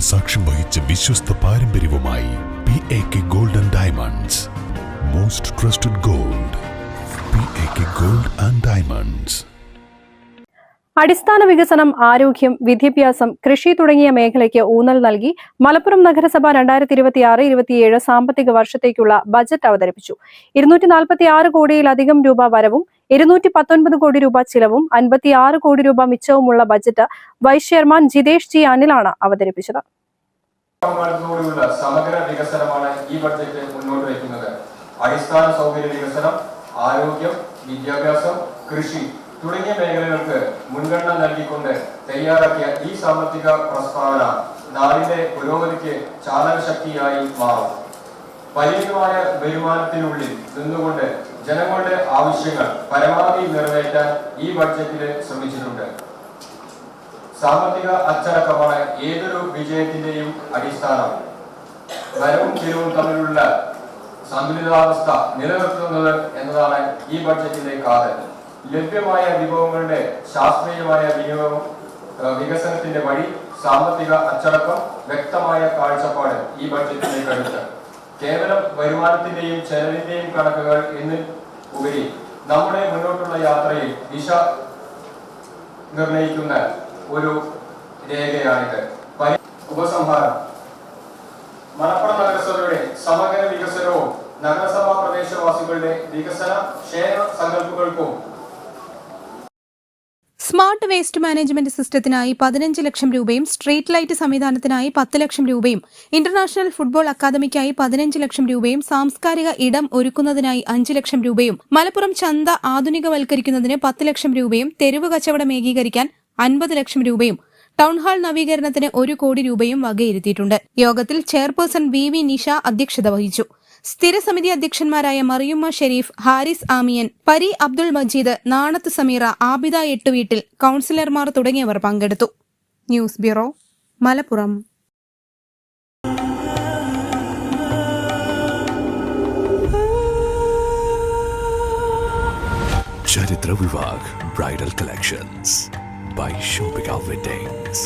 സാക്ഷ്യം വഹിച്ച വിശ്വസ്ത പാരമ്പര്യവുമായി PAK Gold and Diamonds. Most trusted gold. PAK Gold and Diamonds. അടിസ്ഥാന വികസനം, ആരോഗ്യം, വിദ്യാഭ്യാസം, കൃഷി തുടങ്ങിയ മേഖലയ്ക്ക് ഊന്നൽ നൽകി മലപ്പുറം നഗരസഭ 2026-27 സാമ്പത്തിക വർഷത്തേക്കുള്ള ബജറ്റ് അവതരിപ്പിച്ചു. 246 കോടിയിലധികം രൂപ വരവും 219 കോടി രൂപ ചിലവും 56 കോടി രൂപ മിച്ചവുമുള്ള budget vice chairman Jithesh G അനിലാണ് അവതരിപ്പിച്ചത്. സമഗ്ര വികസനമാണ് ഈ ബഡ്ജറ്റ് മുന്നോട്ട് വയ്ക്കുന്നത്. അടിസ്ഥാന സൗകര്യ വികസനം, ആരോഗ്യം, വിദ്യാഭ്യാസം, കൃഷി തുടങ്ങിയ മേഖലകൾക്ക് മുൻഗണന നൽകിക്കൊണ്ട് തയ്യാറാക്കിയ ഈ സാമ്പത്തിക പ്രസ്താവന നാടിന്റെ പുരോഗതിക്ക് ചാലകശക്തിയായി മാറും. പരിമിതമായ വരുമാനത്തിനുള്ളിൽ നിന്നുകൊണ്ട് ജനങ്ങളുടെ ആവശ്യങ്ങൾ പരമാവധി നിറവേറ്റാൻ ഈ ബഡ്ജറ്റിൽ ശ്രമിച്ചിട്ടുണ്ട്. സാമ്പത്തിക അച്ചടക്കമാണ് ഏതൊരു വിജയത്തിന്റെയും അടിസ്ഥാനം. വരവും ചെലവും തമ്മിലുള്ള സന്തുലിതാവസ്ഥ നിലനിർത്തുന്നത് എന്നതാണ് ഈ ബഡ്ജറ്റിന്റെ കാതൽ. ലഭ്യമായ വിഭവങ്ങളുടെ ശാസ്ത്രീയമായ വിനിയോഗം, വികസനത്തിന്റെ വഴി, സാമ്പത്തിക അച്ചടക്കം, വ്യക്തമായ കാഴ്ചപ്പാട് ഈ ബഡ്ജറ്റിന്റെ കരുത്ത്. കേവലം വരുമാനത്തിന്റെയും ചെലവിന്റെയും കണക്കുകൾ എന്ന് ഉപരി നമ്മുടെ മുന്നോട്ടുള്ള യാത്രയിൽ ദിശ നിർണയിക്കുന്ന ഒരു രേഖയാണിത്. ഉപസംഹാരം: മലപ്പുറം നഗരസഭയുടെ സമഗ്ര വികസനവും നഗരസഭാ പ്രദേശവാസികളുടെ വികസന ക്ഷേമ സങ്കല്പങ്ങൾക്കും സ്മാർട്ട് വേസ്റ്റ് മാനേജ്മെന്റ് സിസ്റ്റത്തിനായി 15 ലക്ഷം രൂപയും സ്ട്രീറ്റ് ലൈറ്റ് സംവിധാനത്തിനായി 10 ലക്ഷം രൂപയും ഇന്റർനാഷണൽ ഫുട്ബോൾ അക്കാദമിക്കായി 15 ലക്ഷം രൂപയും സാംസ്കാരിക ഇടം ഒരുക്കുന്നതിനായി 5 ലക്ഷം രൂപയും മലപ്പുറം ചന്ത ആധുനികവൽക്കരിക്കുന്നതിന് 10 ലക്ഷം രൂപയും തെരുവ് കച്ചവടം ഏകീകരിക്കാൻ 50 ലക്ഷം രൂപയും ടൗൺഹാൾ നവീകരണത്തിന് 1 കോടി രൂപയും വകയിരുത്തിയിട്ടുണ്ട്. യോഗത്തിൽ ചെയർപേഴ്സൺ VV നിഷ അധ്യക്ഷത വഹിച്ചു. സ്ഥിരസമിതി അധ്യക്ഷന്മാരായ മറിയുമ്മ ഷെരീഫ്, ഹാരിസ് ആമിയൻ, പരി അബ്ദുൾ മജീദ്, നാണത്ത് സമീറ, ആബിദ എട്ടുവീട്ടിൽ, കൌൺസിലർമാർ തുടങ്ങിയവർ പങ്കെടുത്തു. News bureau, Malappuram. Charithra Vivah bridal collections by Shobhika Weddings.